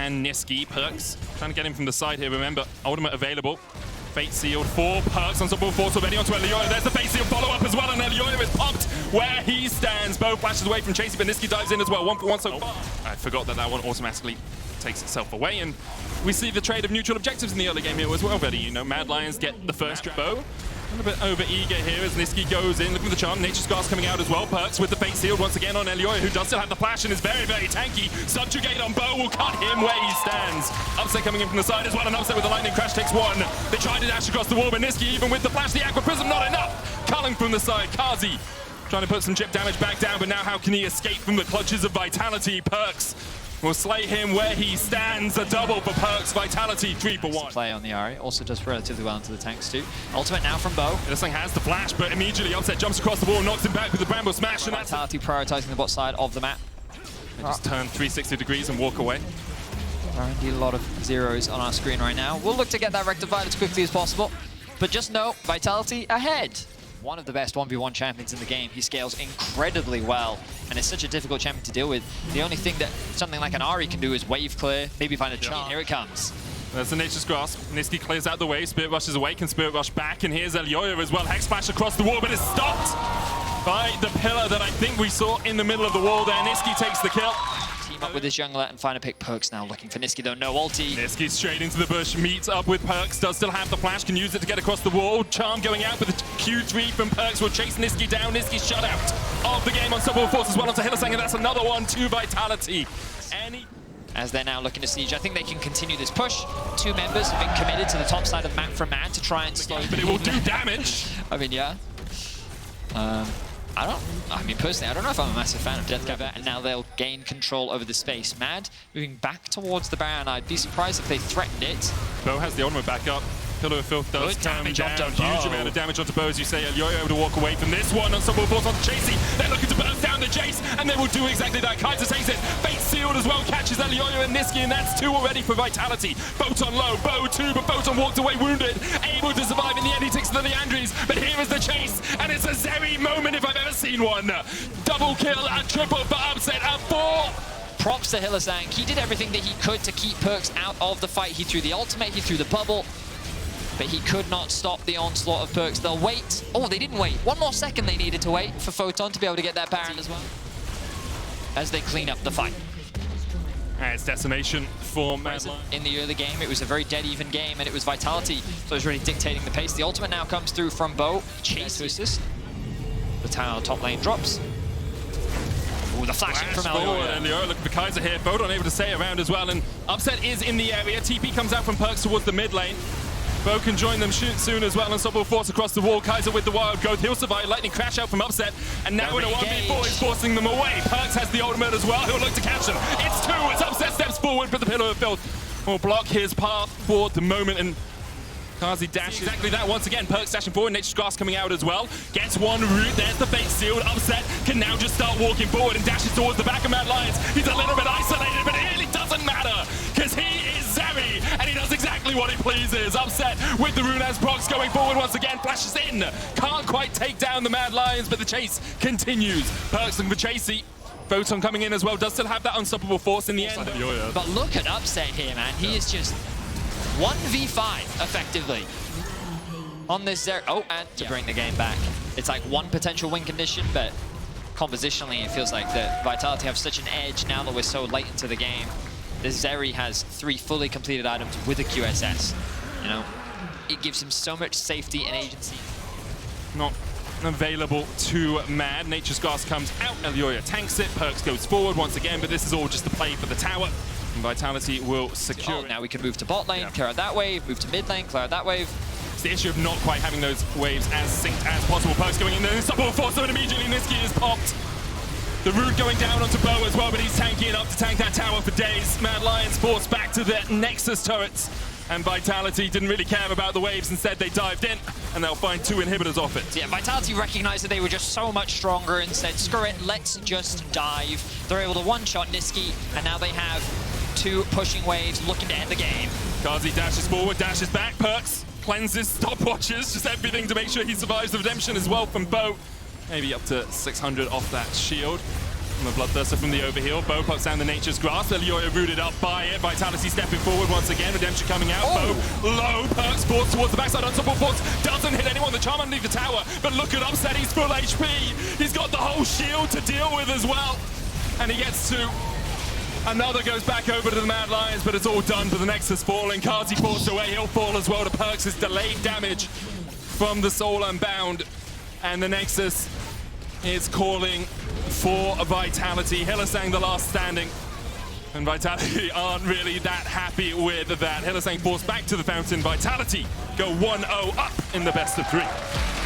and Niski. Perks trying to get him from the side here. Remember, ultimate available. Fate sealed for Perks on top of force already onto Elioya. There's the fate seal follow-up as well, and Elioya is popped where he stands. Bo flashes away from Chasey, but Niski dives in as well. 1-for-1 so far. I forgot that one automatically takes itself away, and we see the trade of neutral objectives in the early game here as well. Ready, you know, Mad Lions get the first Bo. A little bit over-eager here as Niski goes in, looking for the charm. Nature's Grasp coming out as well. Perks with the fate sealed once again on Elioya, who does still have the flash and is very, very tanky. Subjugate on Bo will cut him where he stands. Upset coming in from the side as well, and Upset with the lightning crash takes one. They try to dash across the wall, but Niski, even with the flash, the Aqua Prism, not enough. Culling from the side, Kazi trying to put some chip damage back down, but now how can he escape from the clutches of Vitality? Perks will slay him where he stands. A double for Perks. Vitality 3-for-1. Play on the Ahri. Also does relatively well into the tanks too. Ultimate now from Bo. This thing has the flash, but immediately Upset jumps across the wall, knocks him back with the Bramble Smash. And Vitality prioritizing the bot side of the map. They just turn 360 degrees and walk away. Indeed, a lot of zeros on our screen right now. We'll look to get that rectified as quickly as possible. But just know, Vitality ahead. One of the best 1v1 champions in the game. He scales incredibly well, and it's such a difficult champion to deal with. The only thing that something like an Ahri can do is wave clear, maybe find a charm. Here it comes. There's the Nature's Grasp. Niski clears out the way. Spirit rushes away. Can Spirit rush back? And here's Elioya as well. Hex Splash across the wall, but it's stopped by the pillar that I think we saw in the middle of the wall there. Niski takes the kill. Team up with his jungler and find a pick. Perks now looking for Niski though, no ulti. Niski straight into the bush, meets up with Perks, does still have the flash, can use it to get across the wall. Charm going out with the Q3 from Perks will chase Niski down. Niski shut out of the game on Unstoppable Force as well onto Hylissang, and that's another one to Vitality. As they're now looking to siege, I think they can continue this push. Two members have been committed to the top side of the map from Mad to try and slow. But it will do damage. I mean, yeah. I mean, personally, I don't know if I'm a massive fan of Deathcap, and now they'll gain control over the space. Mad moving back towards the Baron. I'd be surprised if they threatened it. Bo has the ultimate back up. Pillar of Filth does damage down. onto Huge Bo. amount of damage onto Bo, as you say. Elioya able to walk away from this one. Unstoppable Force onto Chasey. They're looking to burst down the Jace, and they will do exactly that. Kaiser takes it. Fate sealed as well. Catches Elioya and Niski, and that's two already for Vitality. Photon low. Bo two, but Photon walked away wounded. Able to survive in the end. He takes the Leandries, but here is the chase, and it's a Zeri moment if I've ever seen one. Double kill, a triple for Upset, a 4. Props to Hylissang. He did everything that he could to keep Perks out of the fight. He threw the ultimate, he threw the bubble, but he could not stop the onslaught of Perks. They'll wait. Oh, they didn't wait. One more second they needed to wait for Photon to be able to get that Baron as well, as they clean up the fight. It's decimation for Mad Lions. In the early game, it was a very dead even game, and it was Vitality, so it was really dictating the pace. The ultimate now comes through from Bo. Chase to assist. The tower top lane drops. Ooh, the flashing from Elioya. Elioya looking for Kaiser here. Photon able to stay around as well, and Upset is in the area. TP comes out from Perks towards the mid lane. Bo can join them soon as well. Unstoppable Force across the wall. Kaiser with the wild growth. He'll survive. Lightning crash out from Upset. And now in a 1v4, he's forcing them away. Perks has the ultimate as well. He'll look to catch them. It's two as Upset steps forward, but the Pillar of Filth will block his path for the moment. And Kazi dashes exactly that once again. Perks dashing forward. Nature's Grasp coming out as well. Gets one route. There's the fate sealed. Upset can now just start walking forward and dashes towards the back of Mad Lions. He's a little bit isolated, but it really doesn't matter because he is Zeri and he does exactly what he pleases. Upset with the rune as procs going forward once again. Flashes in. Can't quite take down the Mad Lions, but the chase continues. Perks looking for Chasey. Photon coming in as well. Does still have that Unstoppable Force in the end. But look at Upset here, man. He is just 1v5 effectively on this Zeri. Oh, and to bring the game back. It's like one potential win condition, but compositionally it feels like that Vitality have such an edge now that we're so late into the game. This Zeri has 3 fully completed items with a QSS. You know, it gives him so much safety and agency. Not available to Mad. Nature's Grasp comes out. Elioya tanks it. Perks goes forward once again, but this is all just a play for the tower. And Vitality will secure it. Now we can move to bot lane, clear out that wave, move to mid lane, clear out that wave. It's the issue of not quite having those waves as synced as possible. Perks going in there, Unstoppable Force, and immediately Niski is popped. The root going down onto Bo as well, but he's tanky enough to tank that tower for days. Mad Lions forced back to their Nexus turrets, and Vitality didn't really care about the waves. Instead, they dived in, and they'll find 2 inhibitors off it. Yeah, Vitality recognized that they were just so much stronger and said, screw it, let's just dive. They're able to one-shot Niski, and now they have 2 pushing waves looking to end the game. Kazi dashes forward, dashes back. Perks cleanses, stopwatches, just everything to make sure he survives the redemption as well from Bo. Maybe up to 600 off that shield. And the Bloodthirster from the overheal. Bo puts down the Nature's Grasp. Elioya rooted up by it. Vitality stepping forward once again. Redemption coming out. Bo low. Perks force towards the backside. Unstoppable force doesn't hit anyone. The charm underneath the tower. But look at Upset. He's full HP. He's got the whole shield to deal with as well. And he gets to. Another goes back over to the Mad Lions, but it's all done for the Nexus falling. Kazi forced away. He'll fall as well to Perks. His delayed damage from the Soul Unbound. And the Nexus is calling for Vitality. Hylissang the last standing. And Vitality aren't really that happy with that. Hylissang forced back to the fountain. Vitality go 1-0 up in the best of 3.